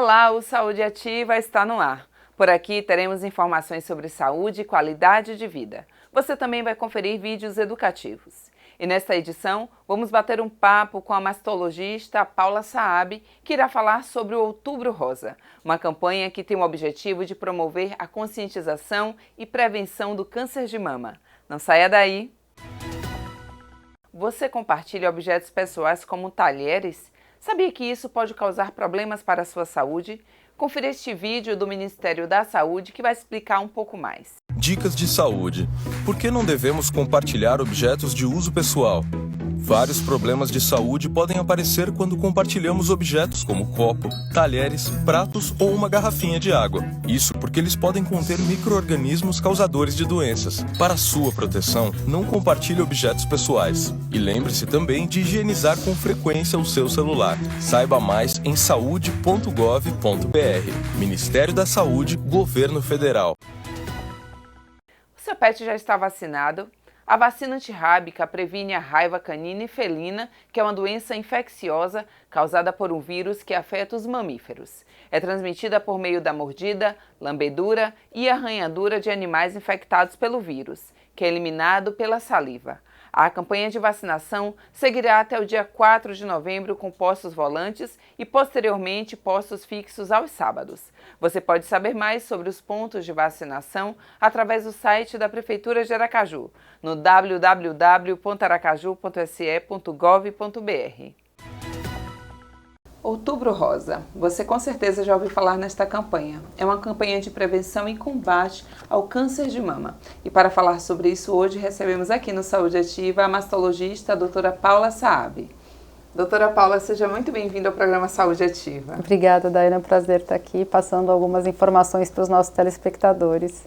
Olá, o Saúde Ativa está no ar. Por aqui teremos informações sobre saúde e qualidade de vida. Você também vai conferir vídeos educativos. E nesta edição, vamos bater um papo com a mastologista Paula Saab, que irá falar sobre o Outubro Rosa, uma campanha que tem o objetivo de promover a conscientização e prevenção do câncer de mama. Não saia daí! Você compartilha objetos pessoais como talheres? Sabia que isso pode causar problemas para a sua saúde? Confira este vídeo do Ministério da Saúde que vai explicar um pouco mais. Dicas de saúde. Por que não devemos compartilhar objetos de uso pessoal? Vários problemas de saúde podem aparecer quando compartilhamos objetos como copo, talheres, pratos ou uma garrafinha de água. Isso porque eles podem conter micro-organismos causadores de doenças. Para sua proteção, não compartilhe objetos pessoais. E lembre-se também de higienizar com frequência o seu celular. Saiba mais em saude.gov.br. Ministério da Saúde, Governo Federal. O seu pet já está vacinado? A vacina antirrábica previne a raiva canina e felina, que é uma doença infecciosa causada por um vírus que afeta os mamíferos. É transmitida por meio da mordida, lambedura e arranhadura de animais infectados pelo vírus, que é eliminado pela saliva. A campanha de vacinação seguirá até o dia 4 de novembro com postos volantes e, posteriormente, postos fixos aos sábados. Você pode saber mais sobre os pontos de vacinação através do site da Prefeitura de Aracaju, no www.aracaju.se.gov.br. Outubro Rosa. Você com certeza já ouviu falar nesta campanha. É uma campanha de prevenção e combate ao câncer de mama. E para falar sobre isso hoje recebemos aqui no Saúde Ativa a mastologista a doutora Paula Saab. Doutora Paula, seja muito bem-vinda ao programa Saúde Ativa. Obrigada, Daiane. É um prazer estar aqui passando algumas informações para os nossos telespectadores.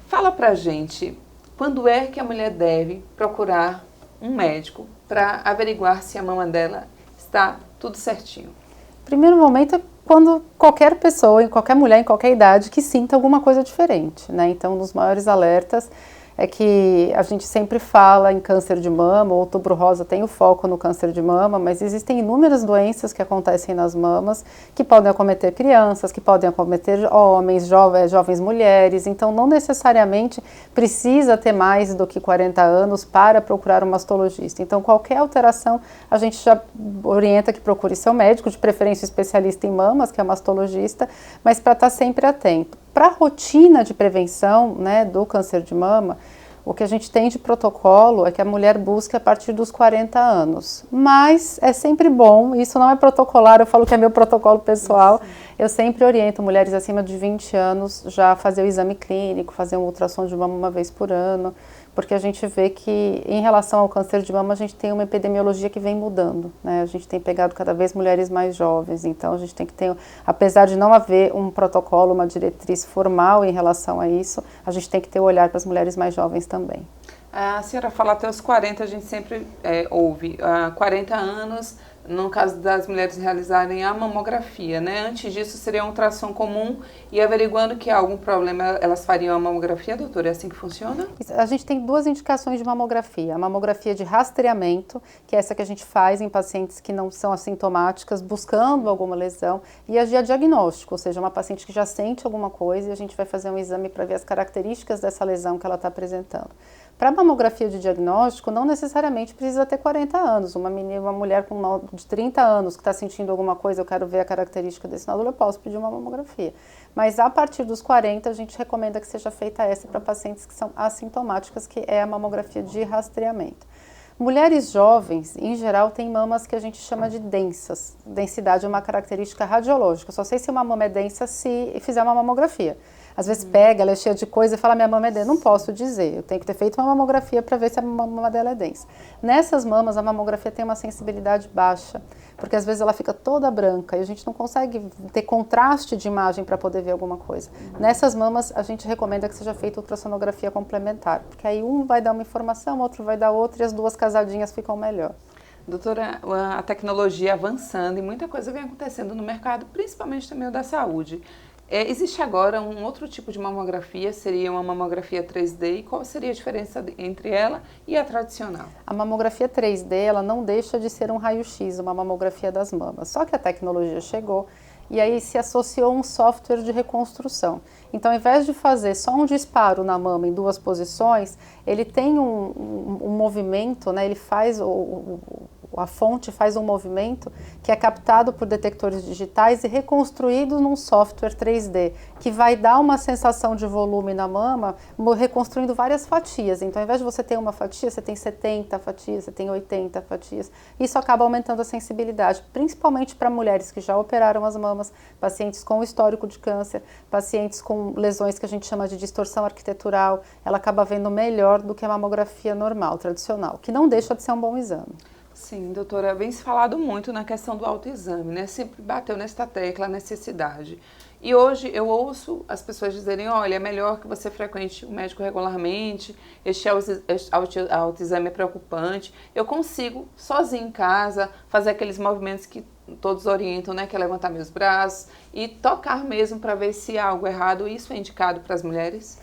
Fala pra gente, quando é que a mulher deve procurar um médico para averiguar se a mama dela está tudo certinho? Primeiro momento é quando qualquer pessoa, qualquer mulher, em qualquer idade, que sinta alguma coisa diferente, né? Então, um dos maiores alertas é que a gente sempre fala em câncer de mama, o Outubro Rosa tem o foco no câncer de mama, mas existem inúmeras doenças que acontecem nas mamas, que podem acometer crianças, que podem acometer homens, jovens mulheres, então não necessariamente precisa ter mais do que 40 anos para procurar um mastologista. Então qualquer alteração a gente já orienta que procure seu médico, de preferência especialista em mamas, que é mastologista, mas para estar sempre atento. Para a rotina de prevenção, né, do câncer de mama, o que a gente tem de protocolo é que a mulher busque a partir dos 40 anos. Mas é sempre bom, isso não é protocolar, eu falo que é meu protocolo pessoal, eu sempre oriento mulheres acima de 20 anos já a fazer o exame clínico, fazer um ultrassom de mama uma vez por ano, porque a gente vê que em relação ao câncer de mama a gente tem uma epidemiologia que vem mudando, né? A gente tem pegado cada vez mulheres mais jovens, então a gente tem que ter, apesar de não haver um protocolo, uma diretriz formal em relação a isso, a gente tem que ter o olhar para as mulheres mais jovens também. A senhora fala até os 40, a gente sempre ouve, 40 anos, no caso das mulheres realizarem a mamografia, né? Antes disso seria um ultrassom comum e averiguando que há algum problema, elas fariam a mamografia, doutora? É assim que funciona? A gente tem duas indicações de mamografia. A mamografia de rastreamento, que é essa que a gente faz em pacientes que não são assintomáticas, buscando alguma lesão, e a de diagnóstico, ou seja, uma paciente que já sente alguma coisa e a gente vai fazer um exame para ver as características dessa lesão que ela está apresentando. Para a mamografia de diagnóstico, não necessariamente precisa ter 40 anos. Uma mulher de 30 anos que está sentindo alguma coisa, eu quero ver a característica desse nódulo, eu posso pedir uma mamografia. Mas a partir dos 40, a gente recomenda que seja feita essa para pacientes que são assintomáticas, que é a mamografia de rastreamento. Mulheres jovens, em geral, têm mamas que a gente chama de densas. Densidade é uma característica radiológica. Só sei se uma mama é densa se fizer uma mamografia. Às vezes pega, ela é cheia de coisa e fala, minha mama é densa. Não posso dizer, eu tenho que ter feito uma mamografia para ver se a mama dela é densa. Nessas mamas, a mamografia tem uma sensibilidade baixa, porque às vezes ela fica toda branca e a gente não consegue ter contraste de imagem para poder ver alguma coisa. Nessas mamas, a gente recomenda que seja feita ultrassonografia complementar, porque aí um vai dar uma informação, outro vai dar outra e as duas casadinhas ficam melhor. Doutora, a tecnologia avançando e muita coisa vem acontecendo no mercado, principalmente também o da saúde. Existe agora um outro tipo de mamografia, seria uma mamografia 3D, e qual seria a diferença entre ela e a tradicional? A mamografia 3D, ela não deixa de ser um raio-x, uma mamografia das mamas, só que a tecnologia chegou e aí se associou um software de reconstrução. Então, ao invés de fazer só um disparo na mama em 2 posições, ele tem um movimento, né? Ele faz a fonte faz um movimento que é captado por detectores digitais e reconstruído num software 3D, que vai dar uma sensação de volume na mama, reconstruindo várias fatias. Então, ao invés de você ter uma fatia, você tem 70 fatias, você tem 80 fatias. Isso acaba aumentando a sensibilidade, principalmente para mulheres que já operaram as mamas, pacientes com histórico de câncer, pacientes com lesões que a gente chama de distorção arquitetural. Ela acaba vendo melhor do que a mamografia normal, tradicional, que não deixa de ser um bom exame. Sim, doutora, vem se falado muito na questão do autoexame, né? Sempre bateu nesta tecla a necessidade. E hoje eu ouço as pessoas dizerem, olha, é melhor que você frequente o médico regularmente, este autoexame é preocupante. Eu consigo, sozinho em casa, fazer aqueles movimentos que todos orientam, né? Que é levantar meus braços e tocar mesmo para ver se há algo errado. Isso é indicado para as mulheres?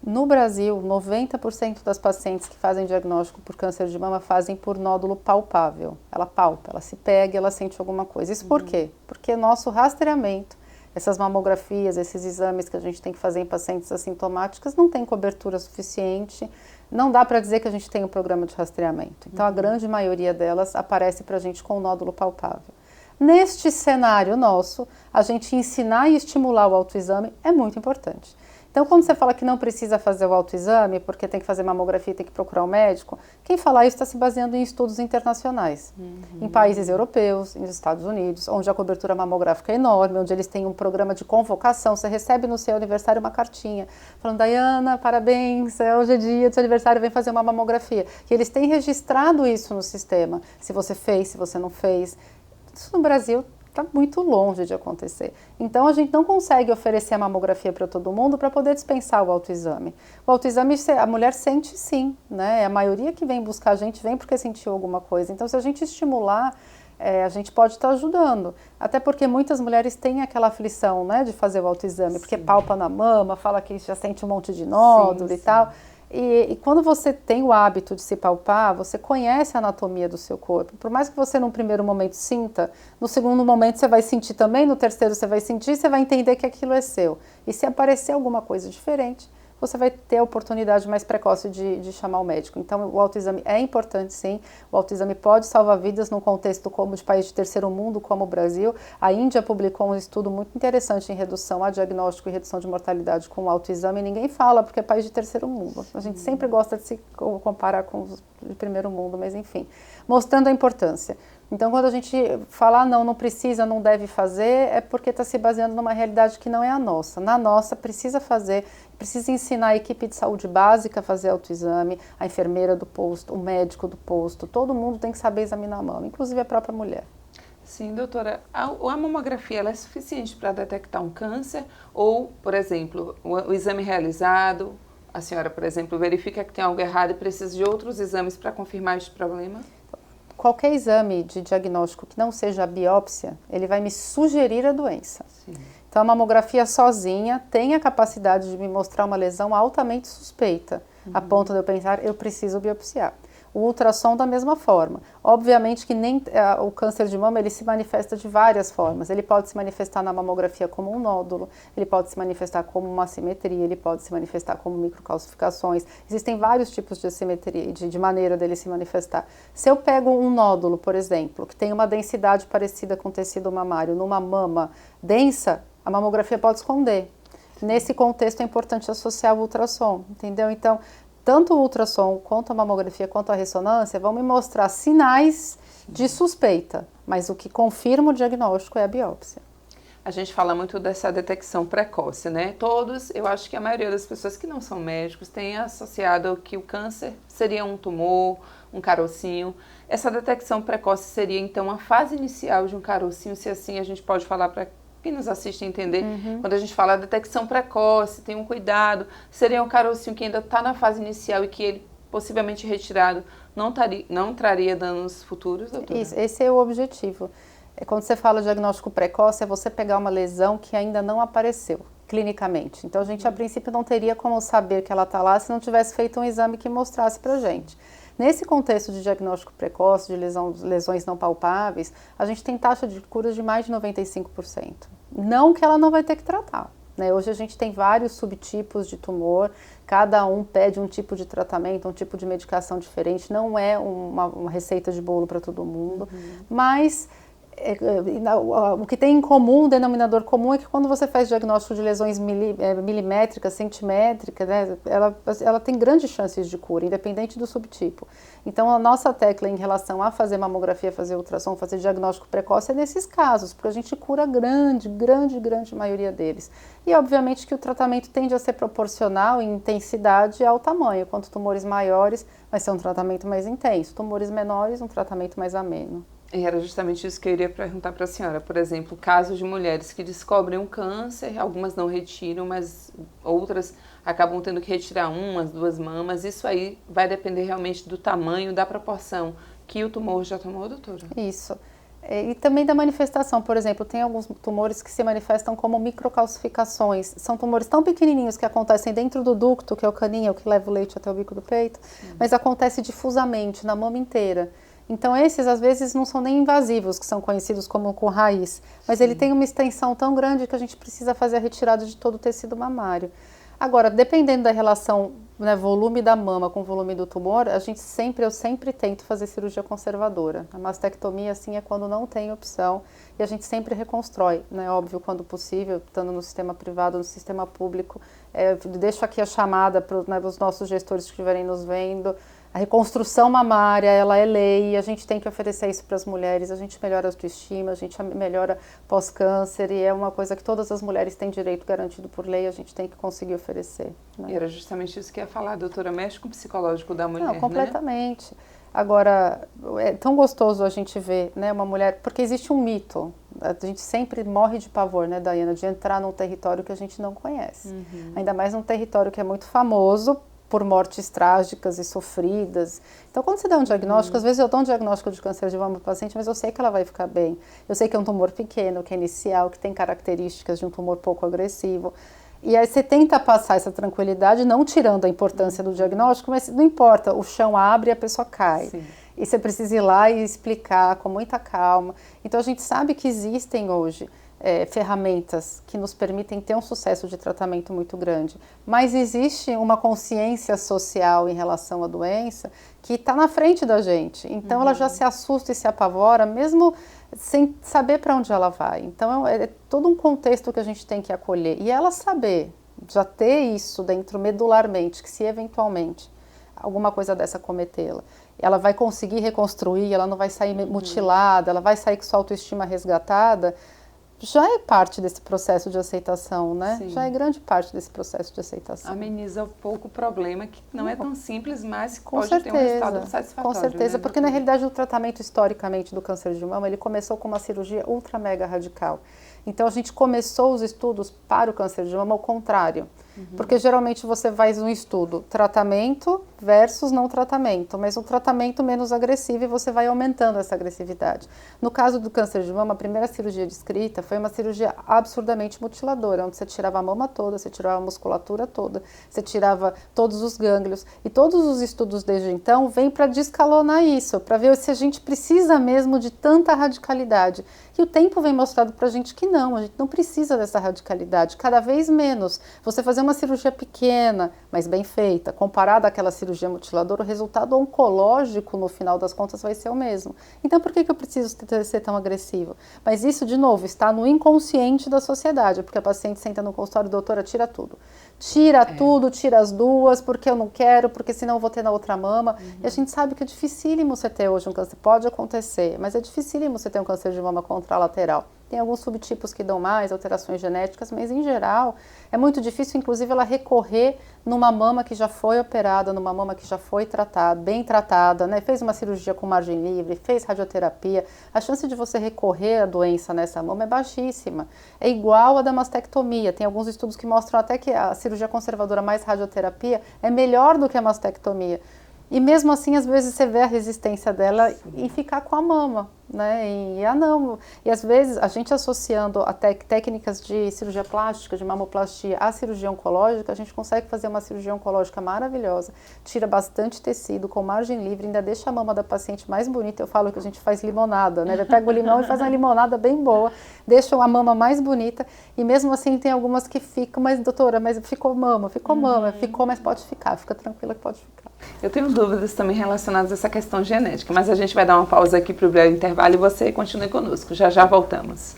No Brasil, 90% das pacientes que fazem diagnóstico por câncer de mama fazem por nódulo palpável. Ela palpa, ela se pega e ela sente alguma coisa. Isso por quê? Porque nosso rastreamento, essas mamografias, esses exames que a gente tem que fazer em pacientes assintomáticas, não tem cobertura suficiente. Não dá para dizer que a gente tem um programa de rastreamento. Então, a grande maioria delas aparece para a gente com o nódulo palpável. Neste cenário nosso, a gente ensinar e estimular o autoexame é muito importante. Então, quando você fala que não precisa fazer o autoexame, porque tem que fazer mamografia e tem que procurar um médico, quem fala isso está se baseando em estudos internacionais. Em países europeus, nos Estados Unidos, onde a cobertura mamográfica é enorme, onde eles têm um programa de convocação. Você recebe no seu aniversário uma cartinha falando, Dayana, parabéns, hoje é dia do seu aniversário, vem fazer uma mamografia. E eles têm registrado isso no sistema, se você fez, se você não fez. Isso no Brasil está muito longe de acontecer. Então, a gente não consegue oferecer a mamografia para todo mundo para poder dispensar o autoexame. O autoexame, a mulher sente sim, né? A maioria que vem buscar a gente vem porque sentiu alguma coisa. Então, se a gente estimular, a gente pode estar ajudando. Até porque muitas mulheres têm aquela aflição, né, de fazer o autoexame, porque palpa na mama, fala que já sente um monte de nódulo e tal. E quando você tem o hábito de se palpar, você conhece a anatomia do seu corpo. Por mais que você no primeiro momento sinta, no segundo momento você vai sentir também, no terceiro você vai sentir, você vai entender que aquilo é seu. E se aparecer alguma coisa diferente, você vai ter a oportunidade mais precoce de chamar o médico. Então, o autoexame é importante, sim. O autoexame pode salvar vidas num contexto como de país de terceiro mundo, como o Brasil. A Índia publicou um estudo muito interessante em redução a diagnóstico e redução de mortalidade com o autoexame. Ninguém fala, porque é país de terceiro mundo. A gente sempre gosta de se comparar com os de primeiro mundo, mas enfim. Mostrando a importância. Então, quando a gente fala, não precisa, não deve fazer, é porque está se baseando numa realidade que não é a nossa. Na nossa, precisa fazer, precisa ensinar a equipe de saúde básica a fazer autoexame, a enfermeira do posto, o médico do posto, todo mundo tem que saber examinar a mama, inclusive a própria mulher. Sim, doutora, a mamografia ela é suficiente para detectar um câncer ou, por exemplo, o exame realizado, a senhora, por exemplo, verifica que tem algo errado e precisa de outros exames para confirmar este problema? Qualquer exame de diagnóstico que não seja a biópsia, ele vai me sugerir a doença. Sim. Então, a mamografia sozinha tem a capacidade de me mostrar uma lesão altamente suspeita, a ponto de eu pensar, eu preciso biopsiar. O ultrassom da mesma forma. Obviamente que nem o câncer de mama ele se manifesta de várias formas. Ele pode se manifestar na mamografia como um nódulo, ele pode se manifestar como uma assimetria, ele pode se manifestar como microcalcificações. Existem vários tipos de assimetria, de maneira dele se manifestar. Se eu pego um nódulo, por exemplo, que tem uma densidade parecida com tecido mamário, numa mama densa, a mamografia pode esconder. Nesse contexto é importante associar o ultrassom, entendeu? Então, tanto o ultrassom, quanto a mamografia, quanto a ressonância vão me mostrar sinais de suspeita, mas o que confirma o diagnóstico é a biópsia. A gente fala muito dessa detecção precoce, né? Todos, eu acho que a maioria das pessoas que não são médicos têm associado que o câncer seria um tumor, um carocinho. Essa detecção precoce seria, então, a fase inicial de um carocinho, se assim a gente pode falar para quem nos assiste a entender, quando a gente fala detecção precoce, tem um cuidado, seria um carocinho que ainda está na fase inicial e que ele, possivelmente retirado, não traria danos futuros, doutora? Isso, esse é o objetivo. Quando você fala diagnóstico precoce, é você pegar uma lesão que ainda não apareceu clinicamente. Então, a gente, a princípio, não teria como saber que ela está lá se não tivesse feito um exame que mostrasse para a gente. Nesse contexto de diagnóstico precoce, de lesões não palpáveis, a gente tem taxa de cura de mais de 95%. Não que ela não vai ter que tratar, né? Hoje a gente tem vários subtipos de tumor, cada um pede um tipo de tratamento, um tipo de medicação diferente, não é uma receita de bolo para todo mundo, mas o que tem em comum, o denominador comum, é que quando você faz diagnóstico de lesões milimétricas, centimétricas, né, ela tem grandes chances de cura, independente do subtipo. Então, a nossa tecla em relação a fazer mamografia, fazer ultrassom, fazer diagnóstico precoce é nesses casos, porque a gente cura a grande maioria deles. E, obviamente, que o tratamento tende a ser proporcional em intensidade ao tamanho. Quanto tumores maiores, vai ser um tratamento mais intenso. Tumores menores, um tratamento mais ameno. E era justamente isso que eu iria perguntar para a senhora. Por exemplo, casos de mulheres que descobrem um câncer, algumas não retiram, mas outras acabam tendo que retirar umas, 2 mamas. Isso aí vai depender realmente do tamanho, da proporção que o tumor já tomou, doutora? Isso. E também da manifestação, por exemplo, tem alguns tumores que se manifestam como microcalcificações. São tumores tão pequenininhos que acontecem dentro do ducto, que é o caninho, que leva o leite até o bico do peito, mas acontece difusamente na mama inteira. Então, esses, às vezes, não são nem invasivos, que são conhecidos como com raiz, mas ele tem uma extensão tão grande que a gente precisa fazer a retirada de todo o tecido mamário. Agora, dependendo da relação, né, volume da mama com volume do tumor, eu sempre tento fazer cirurgia conservadora. A mastectomia, assim, é quando não tem opção e a gente sempre reconstrói, né, óbvio, quando possível, estando no sistema privado, no sistema público. Deixo aqui a chamada para os nossos gestores que estiverem nos vendo. A reconstrução mamária, ela é lei, a gente tem que oferecer isso para as mulheres, a gente melhora a autoestima, a gente melhora pós-câncer e é uma coisa que todas as mulheres têm direito garantido por lei, a gente tem que conseguir oferecer. Né? E era justamente isso que eu ia falar, doutora, mexe com o psicológico da mulher, Não, completamente. Né? Agora, é tão gostoso a gente ver, né, uma mulher, porque existe um mito, a gente sempre morre de pavor, né, Daiana, de entrar num território que a gente não conhece, ainda mais num território que é muito famoso por mortes trágicas e sofridas. Então, quando você dá um diagnóstico, às vezes eu dou um diagnóstico de câncer de mama para o paciente, mas eu sei que ela vai ficar bem. Eu sei que é um tumor pequeno, que é inicial, que tem características de um tumor pouco agressivo. E aí você tenta passar essa tranquilidade, não tirando a importância do diagnóstico, mas não importa, o chão abre e a pessoa cai. Sim. E você precisa ir lá e explicar com muita calma. Então, a gente sabe que existem hoje ferramentas que nos permitem ter um sucesso de tratamento muito grande, mas existe uma consciência social em relação à doença que está na frente da gente, então ela já se assusta e se apavora, mesmo sem saber para onde ela vai. Então é todo um contexto que a gente tem que acolher, e ela saber, já ter isso dentro medularmente, que se eventualmente alguma coisa dessa cometê-la, ela vai conseguir reconstruir, ela não vai sair mutilada, ela vai sair com sua autoestima resgatada, já é parte desse processo de aceitação, né? Sim. Já é grande parte desse processo de aceitação. Ameniza um pouco o problema, que não é tão simples, mas pode ter um resultado satisfatório. Com certeza, né, porque na realidade o tratamento historicamente do câncer de mama, ele começou com uma cirurgia ultra mega radical. Então a gente começou os estudos para o câncer de mama ao contrário. Porque geralmente você faz um estudo tratamento versus não tratamento, mas um tratamento menos agressivo e você vai aumentando essa agressividade. No caso do câncer de mama, a primeira cirurgia descrita foi uma cirurgia absurdamente mutiladora, onde você tirava a mama toda, você tirava a musculatura toda, você tirava todos os gânglios, e todos os estudos desde então vêm para descalonar isso, para ver se a gente precisa mesmo de tanta radicalidade. E o tempo vem mostrado para a gente que não, a gente não precisa dessa radicalidade, cada vez menos. Você fazer uma cirurgia pequena, mas bem feita, comparada àquela cirurgia mutiladora, o resultado oncológico, no final das contas, vai ser o mesmo. Então, por que eu preciso ser tão agressivo? Mas isso, de novo, está no inconsciente da sociedade, porque a paciente senta no consultório, doutora, tira tudo. Tira tudo, tira as duas, porque eu não quero, porque senão eu vou ter na outra mama. E a gente sabe que é dificílimo você ter hoje um câncer, pode acontecer, mas é dificílimo você ter um câncer de mama contralateral. Tem alguns subtipos que dão mais, alterações genéticas, mas em geral é muito difícil, inclusive, ela recorrer numa mama que já foi operada, numa mama que já foi tratada, bem tratada, né? Fez uma cirurgia com margem livre, fez radioterapia. A chance de você recorrer à doença nessa mama é baixíssima. É igual a da mastectomia. Tem alguns estudos que mostram até que a cirurgia conservadora mais radioterapia é melhor do que a mastectomia. E mesmo assim, às vezes você vê a resistência dela e ficar com a mama. né? E às vezes a gente associando a técnicas de cirurgia plástica, de mamoplastia à cirurgia oncológica, a gente consegue fazer uma cirurgia oncológica maravilhosa, tira bastante tecido, com margem livre, ainda deixa a mama da paciente mais bonita. Eu falo que a gente faz limonada, né? Pega o limão e faz uma limonada bem boa, deixa a mama mais bonita, e mesmo assim tem algumas que ficam, mas doutora, mas ficou mama, mas pode ficar, fica tranquila que pode ficar. Eu tenho dúvidas também relacionadas a essa questão genética, mas a gente vai dar uma pausa aqui para o breve intervalo e você continue conosco. Já já voltamos.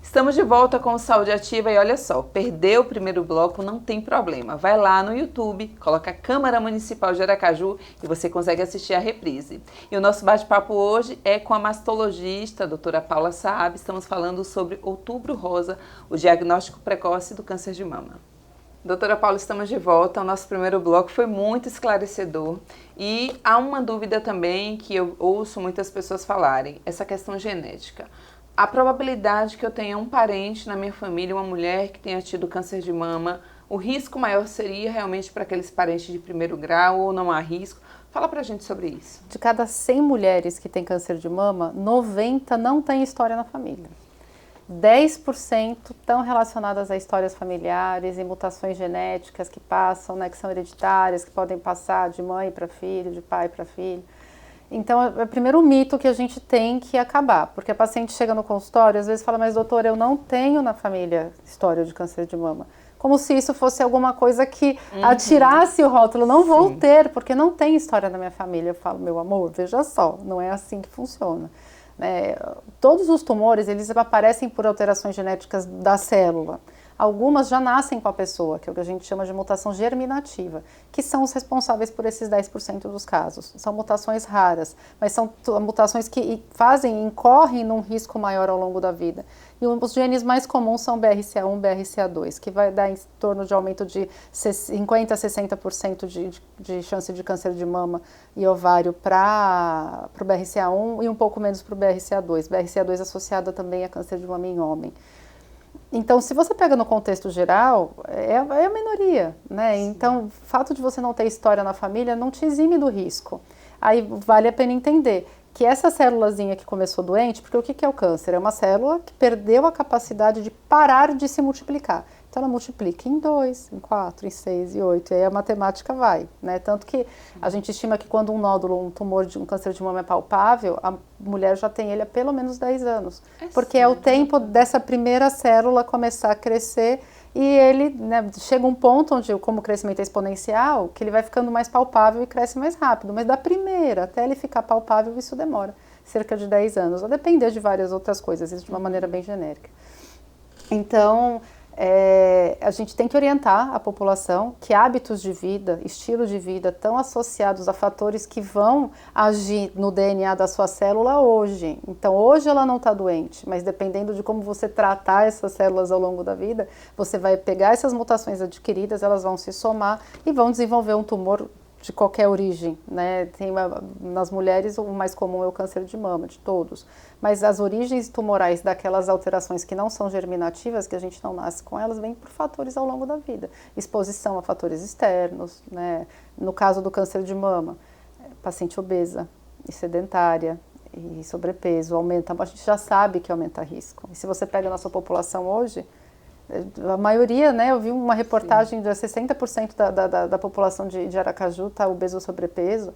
Estamos de volta com o Saúde Ativa e olha só, perdeu o primeiro bloco, não tem problema. Vai lá no YouTube, coloca Câmara Municipal de Aracaju e você consegue assistir a reprise. E o nosso bate-papo hoje é com a mastologista, a doutora Paula Saab. Estamos falando sobre Outubro Rosa, o diagnóstico precoce do câncer de mama. Doutora Paula, estamos de volta. O nosso primeiro bloco foi muito esclarecedor e há uma dúvida também que eu ouço muitas pessoas falarem, essa questão genética. A probabilidade que eu tenha um parente na minha família, uma mulher que tenha tido câncer de mama, o risco maior seria realmente para aqueles parentes de primeiro grau ou não há risco? Fala pra gente sobre isso. De cada 100 mulheres que têm câncer de mama, 90 não têm história na família. 10% estão relacionadas a histórias familiares e mutações genéticas que passam, né, que são hereditárias, que podem passar de mãe para filho, de pai para filho. Então, é o primeiro mito que a gente tem que acabar, porque a paciente chega no consultório, às vezes fala, mas doutor, eu não tenho na família história de câncer de mama. Como se isso fosse alguma coisa que atirasse o rótulo. Não vou ter, porque não tem história na minha família. Eu falo, meu amor, veja só, não é assim que funciona. Todos os tumores, eles aparecem por alterações genéticas da célula. Algumas já nascem com a pessoa, que é o que a gente chama de mutação germinativa, que são os responsáveis por esses 10% dos casos. São mutações raras, mas são mutações que incorrem num risco maior ao longo da vida. E os genes mais comuns são BRCA1 e BRCA2, que vai dar em torno de aumento de 50% a 60% de chance de câncer de mama e ovário para o BRCA1 e um pouco menos para o BRCA2. BRCA2 associada também a câncer de mama em homem. Então, se você pega no contexto geral, é a minoria, né? Então, o fato de você não ter história na família não te exime do risco. Aí vale a pena entender que essa célulazinha que começou doente, porque o que é o câncer? É uma célula que perdeu a capacidade de parar de se multiplicar. Então, ela multiplica em 2, em 4, em 6 e 8, e aí a matemática vai, né? Tanto que a gente estima que quando um nódulo, um tumor de um câncer de mama é palpável, a mulher já tem ele há pelo menos 10 anos. Porque é o tempo dessa primeira célula começar a crescer e ele, né, chega um ponto onde, como o crescimento é exponencial, que ele vai ficando mais palpável e cresce mais rápido. Mas da primeira até ele ficar palpável, isso demora cerca de 10 anos. Vai depender de várias outras coisas, isso de uma maneira bem genérica. Então, a gente tem que orientar a população que hábitos de vida, estilo de vida estão associados a fatores que vão agir no DNA da sua célula hoje. Então, hoje ela não está doente, mas dependendo de como você tratar essas células ao longo da vida, você vai pegar essas mutações adquiridas, elas vão se somar e vão desenvolver um tumor de qualquer origem, né? Nas mulheres o mais comum é o câncer de mama, de todos. Mas as origens tumorais daquelas alterações que não são germinativas, que a gente não nasce com elas, vêm por fatores ao longo da vida. Exposição a fatores externos, né? No caso do câncer de mama, paciente obesa e sedentária e sobrepeso, a gente já sabe que aumenta risco. E se você pega a nossa população hoje, a maioria, né, eu vi uma reportagem de 60% da população de Aracaju está obeso ou sobrepeso.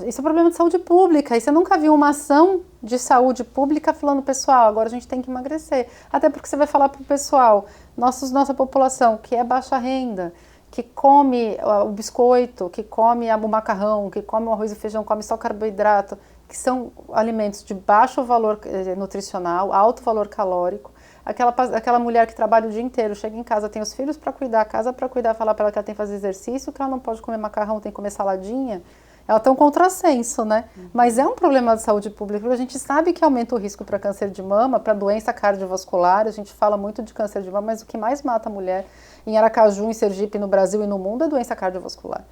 Isso é um problema de saúde pública, e você nunca viu uma ação de saúde pública falando, pessoal, agora a gente tem que emagrecer. Até porque você vai falar para o pessoal, nossa população que é baixa renda, que come o biscoito, que come o macarrão, que come o arroz e feijão, come só carboidrato, que são alimentos de baixo valor nutricional, alto valor calórico. Aquela mulher que trabalha o dia inteiro, chega em casa, tem os filhos para cuidar, a casa para cuidar, falar para ela que ela tem que fazer exercício, que ela não pode comer macarrão, tem que comer saladinha, ela tem um contrassenso, né? Mas é um problema de saúde pública, porque a gente sabe que aumenta o risco para câncer de mama, para doença cardiovascular, a gente fala muito de câncer de mama, mas o que mais mata a mulher em Aracaju, em Sergipe, no Brasil e no mundo é doença cardiovascular.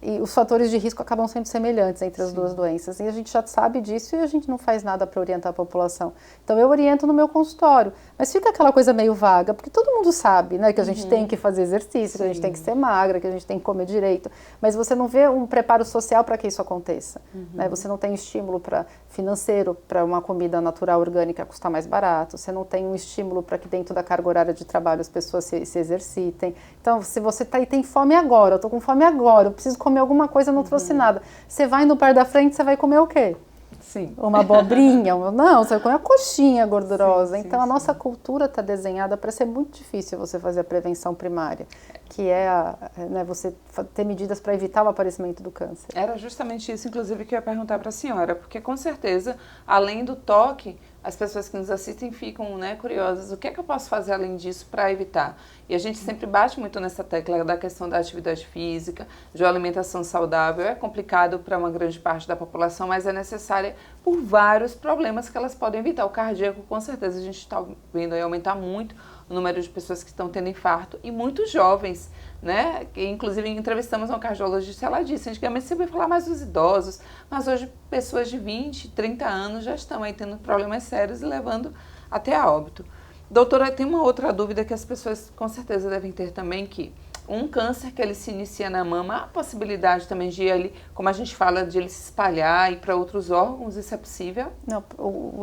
E os fatores de risco acabam sendo semelhantes entre as duas doenças. E a gente já sabe disso e a gente não faz nada para orientar a população. Então eu oriento no meu consultório. Mas fica aquela coisa meio vaga, porque todo mundo sabe, né, que a gente tem que fazer exercício, que a gente tem que ser magra, que a gente tem que comer direito. Mas você não vê um preparo social para que isso aconteça. Né? Você não tem estímulo financeiro para uma comida natural, orgânica, custar mais barato. Você não tem um estímulo para que dentro da carga horária de trabalho as pessoas se exercitem. Então, se você tem fome agora, eu estou com fome agora, eu preciso comer alguma coisa, não trouxe nada. Você vai no bar da frente, você vai comer o quê? Sim. Uma abobrinha? Não, você vai comer uma coxinha gordurosa. Então, a nossa cultura está desenhada para ser muito difícil você fazer a prevenção primária, que é né, você ter medidas para evitar o aparecimento do câncer. Era justamente isso, inclusive, que eu ia perguntar para a senhora, porque com certeza, além do toque, as pessoas que nos assistem ficam, né, curiosas, o que é que eu posso fazer além disso para evitar? E a gente sempre bate muito nessa tecla da questão da atividade física, de uma alimentação saudável. É complicado para uma grande parte da população, mas é necessária por vários problemas que elas podem evitar. O cardíaco, com certeza, a gente está vendo aí aumentar muito o número de pessoas que estão tendo infarto, e muito jovens, né? Que, inclusive, entrevistamos uma cardiologista, ela disse, antigamente você vai falar mais dos idosos, mas hoje pessoas de 20, 30 anos já estão aí tendo problemas sérios e levando até a óbito. Doutora, tem uma outra dúvida que as pessoas com certeza devem ter também, que um câncer que ele se inicia na mama, há a possibilidade também de ele, como a gente fala, de ele se espalhar e para outros órgãos, isso é possível? Não,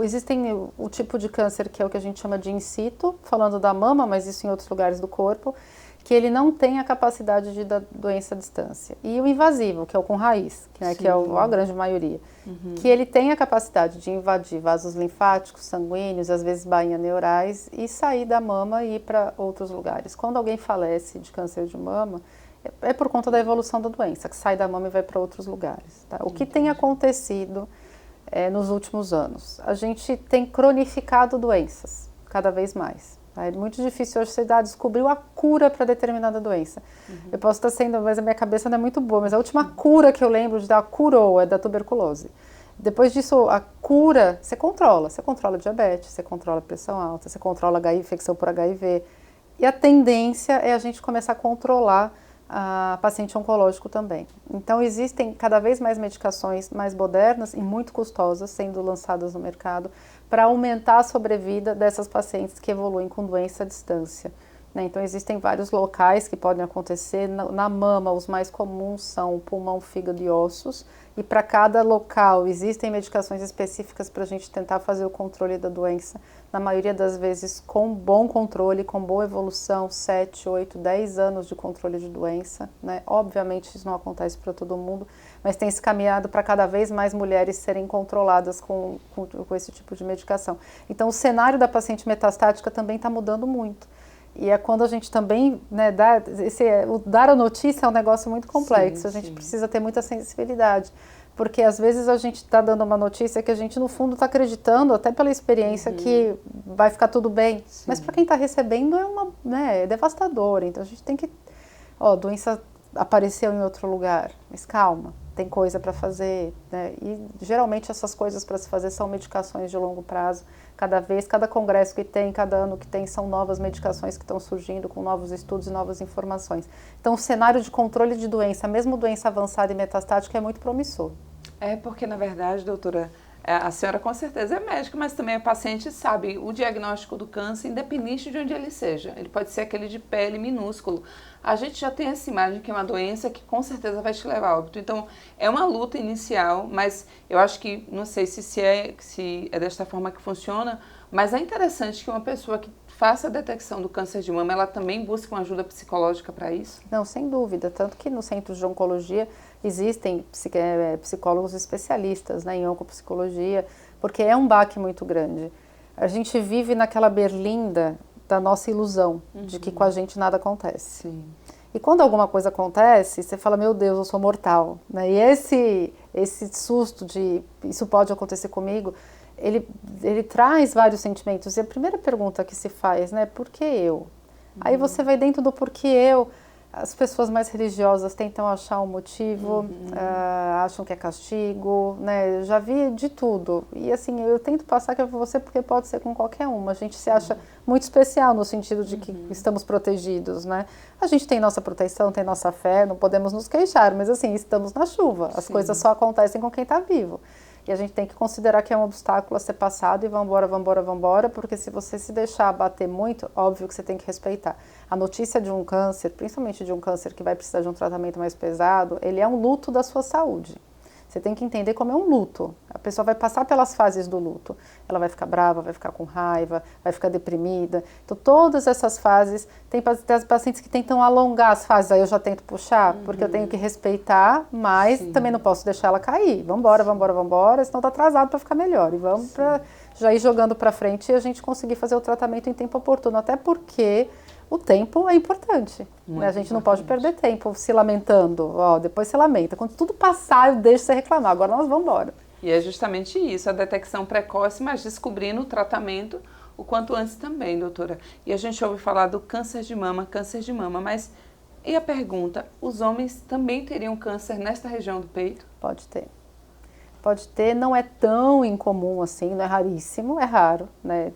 existem o tipo de câncer que é o que a gente chama de in situ, falando da mama, mas isso em outros lugares do corpo, que ele não tem a capacidade de dar doença à distância. E o invasivo, que é o com raiz, né, que é a grande maioria, que ele tem a capacidade de invadir vasos linfáticos, sanguíneos, às vezes bainhas neurais, e sair da mama e ir para outros lugares. Quando alguém falece de câncer de mama, é por conta da evolução da doença, que sai da mama e vai para outros lugares. Tá? O que tem acontecido nos últimos anos? A gente tem cronificado doenças, cada vez mais. É muito difícil hoje você descobrir a cura para determinada doença. Eu posso estar sendo, mas a minha cabeça não é muito boa, mas a última cura que eu lembro de dar curou é da tuberculose. Depois disso, a cura, você controla diabetes, você controla pressão alta, você controla infecção por HIV. E a tendência é a gente começar a controlar a paciente oncológico também. Então, existem cada vez mais medicações mais modernas e muito custosas sendo lançadas no mercado para aumentar a sobrevida dessas pacientes que evoluem com doença à distância. Né? Então, existem vários locais que podem acontecer. Na mama, os mais comuns são pulmão, fígado e ossos. E para cada local, existem medicações específicas para a gente tentar fazer o controle da doença. Na maioria das vezes, com bom controle, com boa evolução, 7, 8, 10 anos de controle de doença. Né? Obviamente, isso não acontece para todo mundo, mas tem se caminhado para cada vez mais mulheres serem controladas com esse tipo de medicação. Então, o cenário da paciente metastática também está mudando muito. E é quando a gente também, né, dar a notícia é um negócio muito complexo, a gente precisa ter muita sensibilidade, porque às vezes a gente está dando uma notícia que a gente no fundo está acreditando, até pela experiência, que vai ficar tudo bem, mas para quem está recebendo é devastador, então a gente tem que, doença apareceu em outro lugar, mas calma, tem coisa para fazer, né? E geralmente essas coisas para se fazer são medicações de longo prazo. Cada congresso que tem, cada ano que tem, são novas medicações que estão surgindo com novos estudos e novas informações. Então, o cenário de controle de doença, mesmo doença avançada e metastática, é muito promissor. É porque, na verdade, doutora, a senhora com certeza é médica, mas também a paciente sabe o diagnóstico do câncer, independente de onde ele seja. Ele pode ser aquele de pele minúsculo. A gente já tem essa imagem que é uma doença que com certeza vai te levar a óbito. Então, é uma luta inicial, mas eu acho que, não sei se é desta forma que funciona, mas é interessante que uma pessoa que faça a detecção do câncer de mama, ela também busque uma ajuda psicológica para isso? Não, sem dúvida. Tanto que no centro de oncologia existem psicólogos especialistas, né, em oncopsicologia, porque é um baque muito grande. A gente vive naquela berlinda da nossa ilusão, de que com a gente nada acontece. Sim. E quando alguma coisa acontece, você fala, meu Deus, eu sou mortal. Né? E esse susto de isso pode acontecer comigo, ele traz vários sentimentos. E a primeira pergunta que se faz, né, por que eu? Aí você vai dentro do porquê eu. As pessoas mais religiosas tentam achar um motivo, acham que é castigo, né? Eu já vi de tudo. E assim, eu tento passar que é com você porque pode ser com qualquer uma. A gente se acha muito especial no sentido de que estamos protegidos, né? A gente tem nossa proteção, tem nossa fé, não podemos nos queixar, mas assim, estamos na chuva. As coisas só acontecem com quem está vivo. E a gente tem que considerar que é um obstáculo a ser passado e vambora, porque se você se deixar abater muito, óbvio que você tem que respeitar. A notícia de um câncer, principalmente de um câncer que vai precisar de um tratamento mais pesado, ele é um luto da sua saúde. Você tem que entender como é um luto. A pessoa vai passar pelas fases do luto. Ela vai ficar brava, vai ficar com raiva, vai ficar deprimida. Então, todas essas fases, tem pacientes que tentam alongar as fases, aí eu já tento puxar, porque eu tenho que respeitar, mas também não posso deixar ela cair. Vambora, senão tá atrasado para ficar melhor. E vamos para já ir jogando para frente e a gente conseguir fazer o tratamento em tempo oportuno. Até porque o tempo é importante. Né? A gente não pode perder tempo se lamentando. Ó, depois se lamenta. Quando tudo passar, eu deixo você reclamar. Agora nós vamos embora. E é justamente isso, a detecção precoce, mas descobrindo o tratamento o quanto antes também, doutora. E a gente ouve falar do câncer de mama, mas e a pergunta, os homens também teriam câncer nesta região do peito? Pode ter. Pode ter, não é tão incomum assim, não é raríssimo, é raro, né?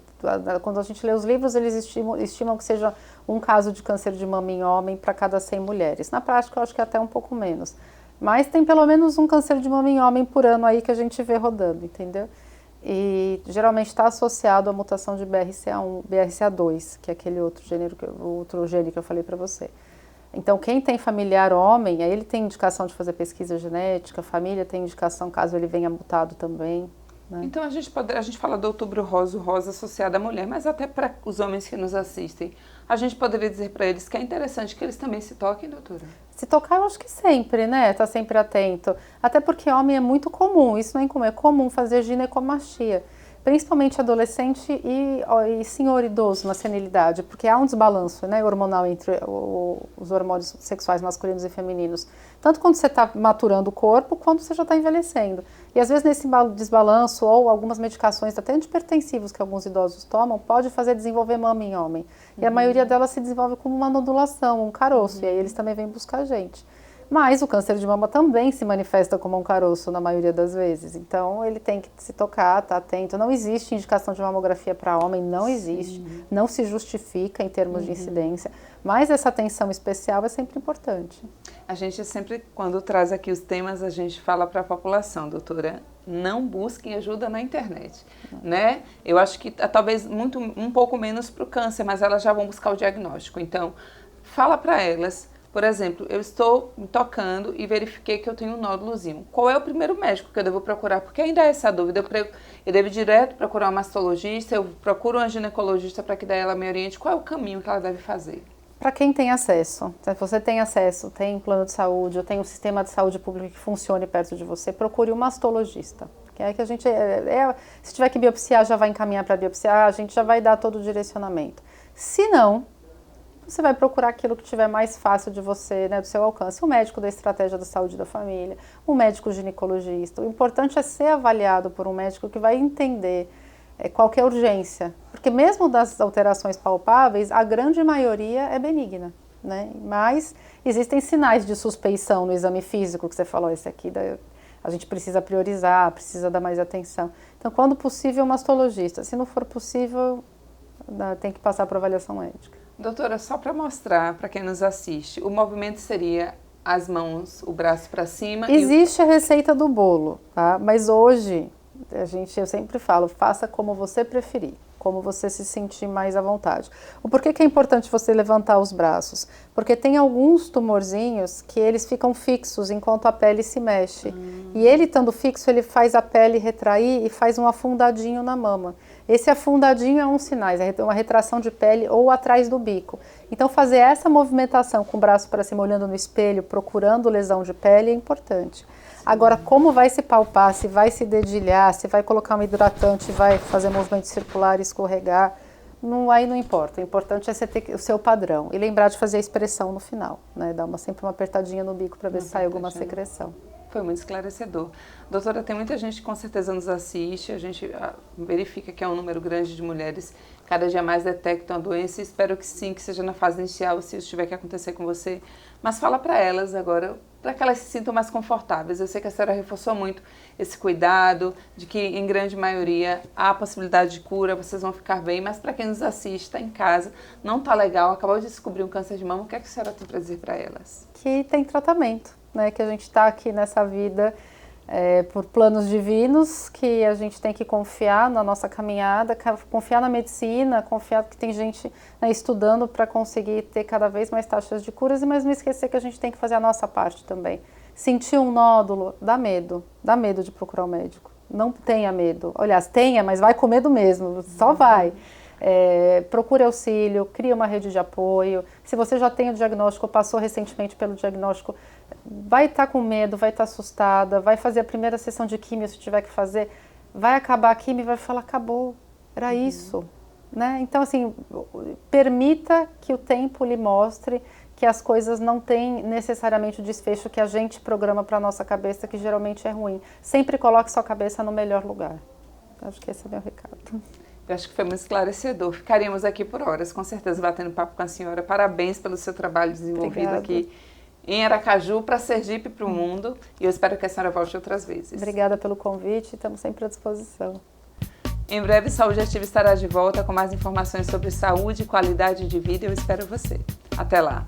Quando a gente lê os livros, eles estimam que seja um caso de câncer de mama em homem para cada 100 mulheres. Na prática, eu acho que é até um pouco menos. Mas tem pelo menos um câncer de mama em homem por ano aí que a gente vê rodando, entendeu? E geralmente está associado à mutação de BRCA1, BRCA2, que é aquele outro gene que eu falei para você. Então, quem tem familiar homem, aí ele tem indicação de fazer pesquisa genética, a família tem indicação caso ele venha mutado também. Né? Então, a gente fala do outubro rosa, o rosa associado à mulher, mas até para os homens que nos assistem, a gente poderia dizer para eles que é interessante que eles também se toquem, doutora? Se tocar, eu acho que sempre, né? Tá sempre atento. Até porque homem é muito comum, isso não é incomum, é comum fazer ginecomastia. Principalmente adolescente e senhor idoso na senilidade, porque há um desbalanço, né, hormonal entre os hormônios sexuais masculinos e femininos. Tanto quando você está maturando o corpo, quanto você já está envelhecendo. E às vezes nesse desbalanço, ou algumas medicações até antipertensivos que alguns idosos tomam, pode fazer desenvolver mama em homem. E a maioria delas se desenvolve como uma nodulação, um caroço, e aí eles também vêm buscar a gente. Mas o câncer de mama também se manifesta como um caroço na maioria das vezes. Então, ele tem que se tocar, estar atento. Não existe indicação de mamografia para homem, não existe. Não se justifica em termos de incidência. Mas essa atenção especial é sempre importante. A gente sempre, quando traz aqui os temas, a gente fala para a população, doutora, não busquem ajuda na internet, né? Eu acho que talvez um pouco menos para o câncer, mas elas já vão buscar o diagnóstico. Então, fala para elas. Por exemplo, eu estou me tocando e verifiquei que eu tenho um nódulozinho. Qual é o primeiro médico que eu devo procurar? Porque ainda há essa dúvida. Eu devo direto procurar um mastologista, eu procuro uma ginecologista para que daí ela me oriente. Qual é o caminho que ela deve fazer? Para quem tem acesso, se você tem acesso, tem plano de saúde, ou tem um sistema de saúde público que funcione perto de você, procure um mastologista. Que é que a gente, se tiver que biopsiar, já vai encaminhar para biopsiar, a gente já vai dar todo o direcionamento. Se não, você vai procurar aquilo que tiver mais fácil de você, né, do seu alcance. O médico da estratégia da saúde da família, o médico ginecologista. O importante é ser avaliado por um médico que vai entender qual que é a urgência. Porque mesmo das alterações palpáveis, a grande maioria é benigna. Né? Mas existem sinais de suspeição no exame físico, que você falou, esse aqui a gente precisa priorizar, precisa dar mais atenção. Então, quando possível, mastologista. Se não for possível, tem que passar por avaliação médica. Doutora, só para mostrar para quem nos assiste, o movimento seria as mãos, o braço para cima. Existe a receita do bolo, tá? Mas hoje, eu sempre falo, faça como você preferir, como você se sentir mais à vontade. O porquê que é importante você levantar os braços? Porque tem alguns tumorzinhos que eles ficam fixos enquanto a pele se mexe. E ele estando fixo, ele faz a pele retrair e faz um afundadinho na mama. Esse afundadinho é um sinal, é uma retração de pele ou atrás do bico. Então, fazer essa movimentação com o braço para cima, olhando no espelho, procurando lesão de pele, é importante. Agora, como vai se palpar, se vai se dedilhar, se vai colocar um hidratante, vai fazer movimento circular, escorregar, aí não importa. O importante é você ter o seu padrão e lembrar de fazer a expressão no final, né? Dar sempre uma apertadinha no bico para ver se sai alguma secreção. Foi muito esclarecedor. Doutora, tem muita gente que com certeza nos assiste, a gente verifica que é um número grande de mulheres cada dia mais detectam a doença, e espero que sim, que seja na fase inicial, se isso tiver que acontecer com você. Mas fala para elas agora, para que elas se sintam mais confortáveis. Eu sei que a senhora reforçou muito esse cuidado, de que em grande maioria há a possibilidade de cura, vocês vão ficar bem, mas para quem nos assiste, está em casa, não está legal, acabou de descobrir um câncer de mama, o que é que a senhora tem para dizer para elas? Que tem tratamento, né? Que a gente está aqui nessa vida por planos divinos, que a gente tem que confiar na nossa caminhada, confiar na medicina, confiar que tem gente, né, estudando para conseguir ter cada vez mais taxas de curas, mas não esquecer que a gente tem que fazer a nossa parte também. Sentir um nódulo, dá medo de procurar um médico. Não tenha medo. Aliás, tenha, mas vai com medo mesmo, só vai. Procure auxílio, crie uma rede de apoio. Se você já tem o diagnóstico, passou recentemente pelo diagnóstico, vai estar com medo, vai estar assustada, vai fazer a primeira sessão de químio se tiver que fazer, vai acabar a químio e vai falar, acabou, era isso. Né? Então, assim, permita que o tempo lhe mostre que as coisas não têm necessariamente o desfecho que a gente programa para a nossa cabeça, que geralmente é ruim. Sempre coloque sua cabeça no melhor lugar. Acho que esse é o meu recado. Eu acho que foi muito esclarecedor. Ficaríamos aqui por horas, com certeza, batendo papo com a senhora. Parabéns pelo seu trabalho desenvolvido aqui em Aracaju, para Sergipe, para o mundo. E eu espero que a senhora volte outras vezes. Obrigada pelo convite, estamos sempre à disposição. Em breve, Saúde Ativa estará de volta com mais informações sobre saúde e qualidade de vida. Eu espero você. Até lá!